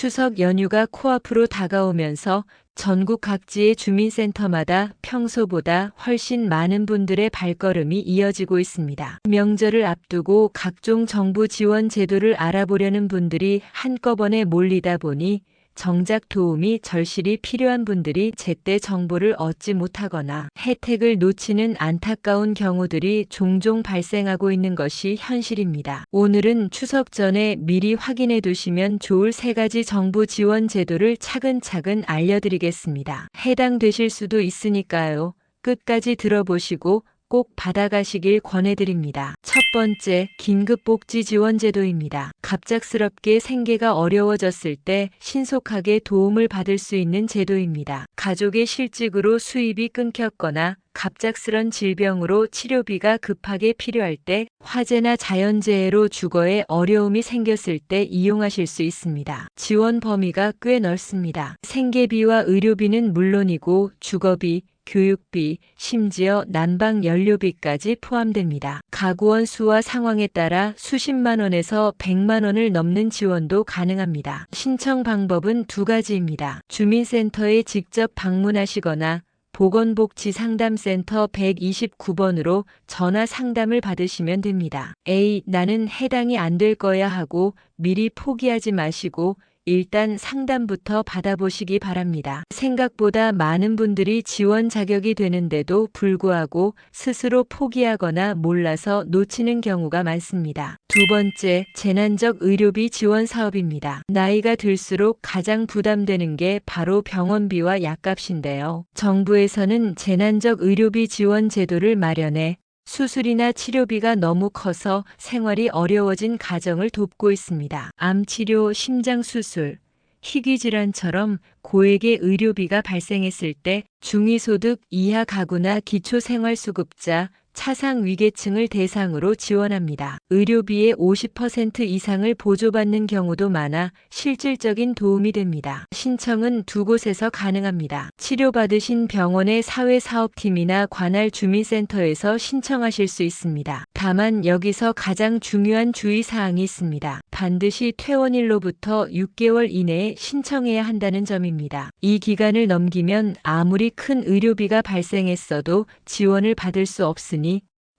추석 연휴가 코앞으로 다가오면서 전국 각지의 주민센터마다 평소보다 훨씬 많은 분들의 발걸음이 이어지고 있습니다. 명절을 앞두고 각종 정부 지원 제도를 알아보려는 분들이 한꺼번에 몰리다 보니 정작 도움이 절실히 필요한 분들이 제때 정보를 얻지 못하거나 혜택을 놓치는 안타까운 경우들이 종종 발생하고 있는 것이 현실입니다. 오늘은 추석 전에 미리 확인해 두시면 좋을 3가지 정부 지원 제도를 차근차근 알려드리겠습니다. 해당되실 수도 있으니까요. 끝까지 들어보시고 꼭 받아가시길 권해드립니다. 첫 번째, 긴급복지지원제도입니다. 갑작스럽게 생계가 어려워졌을 때 신속하게 도움을 받을 수 있는 제도입니다. 가족의 실직으로 수입이 끊겼거나 갑작스런 질병으로 치료비가 급하게 필요할 때, 화재나 자연재해로 주거에 어려움이 생겼을 때 이용하실 수 있습니다. 지원 범위가 꽤 넓습니다. 생계비와 의료비는 물론이고 주거비, 교육비, 심지어 난방 연료비까지 포함됩니다. 가구원 수와 상황에 따라 수십만 원에서 100만 원을 넘는 지원도 가능합니다. 신청 방법은 2가지입니다. 주민센터에 직접 방문하시거나 보건복지상담센터 129번으로 전화 상담을 받으시면 됩니다. A. 나는 해당이 안 될 거야 하고 미리 포기하지 마시고 일단 상담부터 받아보시기 바랍니다. 생각보다 많은 분들이 지원 자격이 되는데도 불구하고 스스로 포기하거나 몰라서 놓치는 경우가 많습니다. 2번째, 재난적 의료비 지원 사업입니다. 나이가 들수록 가장 부담되는 게 바로 병원비와 약값인데요. 정부에서는 재난적 의료비 지원 제도를 마련해 수술이나 치료비가 너무 커서 생활이 어려워진 가정을 돕고 있습니다. 암치료, 심장수술, 희귀질환처럼 고액의 의료비가 발생했을 때 중위소득 이하 가구나 기초생활수급자, 차상위계층을 대상으로 지원합니다. 의료비의 50% 이상을 보조받는 경우도 많아 실질적인 도움이 됩니다. 신청은 2곳에서 가능합니다. 치료받으신 병원의 사회사업팀이나 관할 주민센터에서 신청하실 수 있습니다. 다만 여기서 가장 중요한 주의사항이 있습니다. 반드시 퇴원일로부터 6개월 이내에 신청해야 한다는 점입니다. 이 기간을 넘기면 아무리 큰 의료비가 발생했어도 지원을 받을 수 없으니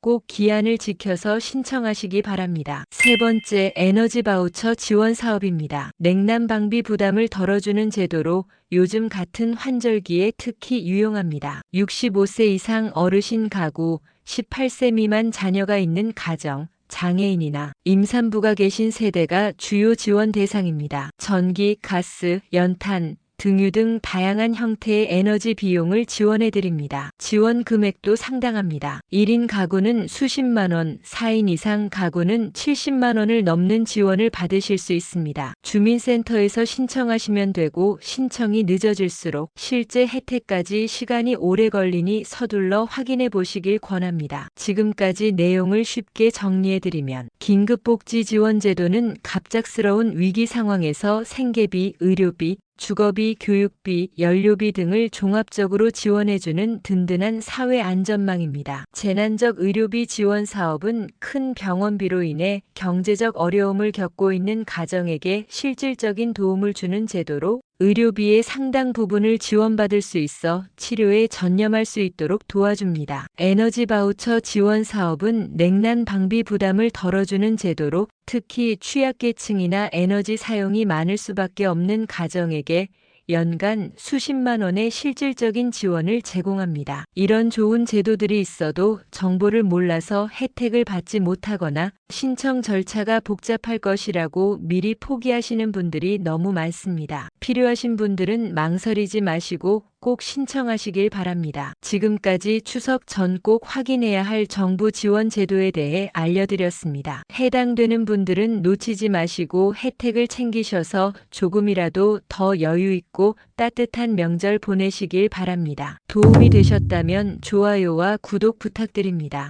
꼭 기한을 지켜서 신청하시기 바랍니다. 3번째, 에너지 바우처 지원 사업입니다. 냉난 방비 부담을 덜어주는 제도로 요즘 같은 환절기에 특히 유용합니다. 65세 이상 어르신 가구, 18세 미만 자녀가 있는 가정, 장애인이나 임산부가 계신 세대가 주요 지원 대상입니다. 전기, 가스, 연탄, 등유 등 다양한 형태의 에너지 비용을 지원해드립니다. 지원 금액도 상당합니다. 1인 가구는 수십만 원, 4인 이상 가구는 70만 원을 넘는 지원을 받으실 수 있습니다. 주민센터에서 신청하시면 되고 신청이 늦어질수록 실제 혜택까지 시간이 오래 걸리니 서둘러 확인해 보시길 권합니다. 지금까지 내용을 쉽게 정리해드리면 긴급복지지원제도는 갑작스러운 위기 상황에서 생계비, 의료비, 주거비, 교육비, 연료비 등을 종합적으로 지원해주는 든든한 사회 안전망입니다. 재난적 의료비 지원 사업은 큰 병원비로 인해 경제적 어려움을 겪고 있는 가정에게 실질적인 도움을 주는 제도로 의료비의 상당 부분을 지원받을 수 있어 치료에 전념할 수 있도록 도와줍니다. 에너지 바우처 지원 사업은 냉난 방비 부담을 덜어주는 제도로 특히 취약계층이나 에너지 사용이 많을 수밖에 없는 가정에게 연간 수십만 원의 실질적인 지원을 제공합니다. 이런 좋은 제도들이 있어도 정보를 몰라서 혜택을 받지 못하거나 신청 절차가 복잡할 것이라고 미리 포기하시는 분들이 너무 많습니다. 필요하신 분들은 망설이지 마시고 꼭 신청하시길 바랍니다. 지금까지 추석 전 꼭 확인해야 할 정부 지원 제도에 대해 알려드렸습니다. 해당되는 분들은 놓치지 마시고 혜택을 챙기셔서 조금이라도 더 여유 있고 따뜻한 명절 보내시길 바랍니다. 도움이 되셨다면 좋아요와 구독 부탁드립니다.